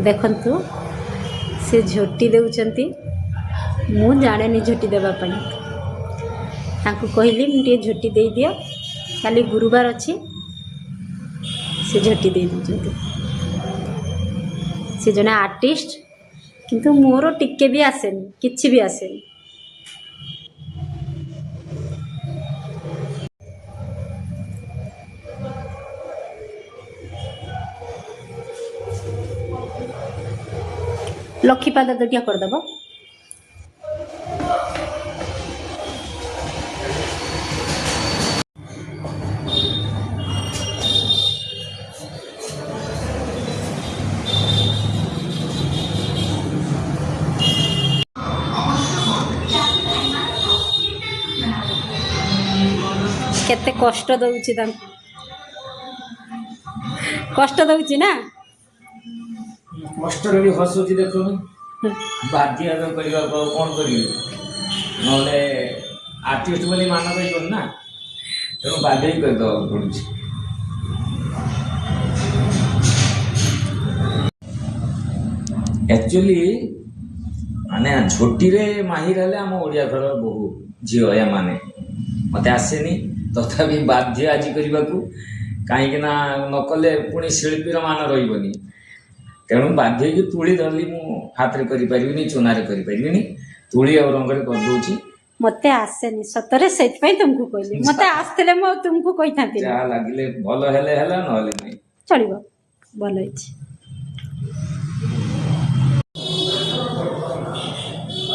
ଦେଖନ୍ତୁ ସେ ଝୋଟି ଦେଉଛନ୍ତି। ମୁଁ ଜାଣେନି ଝୋଟି ଦେବା ପାଇଁ, ତାଙ୍କୁ କହିଲି ମୁଁ ଟିକେ ଝୋଟି ଦେଇଦିଅ, କାଲି ଗୁରୁବାର ଅଛି। ସେ ଝୋଟି ଦେଇ ଦେଉଛନ୍ତି। ସେ ଜଣେ ଆର୍ଟିଷ୍ଟ, କିନ୍ତୁ ମୋର ଟିକେ ବି ଆସେନି, କିଛି ବି ଆସେନି। ଲକ୍ଷ୍ମୀପାଦ ଦୁଇଟା କରିଦେବ। କେତେ କଷ୍ଟ ଦଉଛି ତାଙ୍କୁ, କଷ୍ଟ ଦଉଛି ନା। କଷ୍ଟରେ ବି ହସୁଛି ଦେଖୁନୁ। ବାଧ୍ୟ କରିବାକୁ ଆଉ କ'ଣ କରିବି, ନହେଲେ ଆର୍ଟିଷ୍ଟ ବୋଲି ମାନ ପାଇବନି ନା, ତେଣୁ ବାଧ୍ୟ ହିଁ କରିଦେବାକୁ ପଡ଼ୁଛି। ଆକ୍ଚୁଆଲି ମାନେ ଝୋଟିରେ ମାହିର ହେଲେ ଆମ ଓଡ଼ିଆ ଘର ବୋହୂ ଝିଅ ଏମାନେ। ମୋତେ ଆସେନି, ତଥାପି ବାଧ୍ୟ ଆଜି କରିବାକୁ, କାହିଁକିନା ନକଲେ ପୁଣି ଶିଳ୍ପୀର ମାନ ରହିବନି। ତେଣୁ ବାଧ୍ୟ ହେଇକି ତୁଳି ଧରିଲି, ମୁଁ ହାତରେ କରିପାରିବିନି, ଚୁନାରେ କରିପାରିବିନି, ତୁଳି ଆଉ ରଙ୍ଗରେ କରିଦେଉଛି। ମତେ ଆସେନି ସତରେ, ସେଇଥିପାଇଁ ତୁମକୁ କହିଲି। ମତେ ଆସିଥିଲେ ମୁଁ ତୁମକୁ କହିଥାନ୍ତି। ଯାହା ଲାଗିଲେ ଭଲ ହେଲେ ହେଲା, ନହେଲେ ନାହିଁ, ଚଳିବ, ଭଲ ହେଇଛି।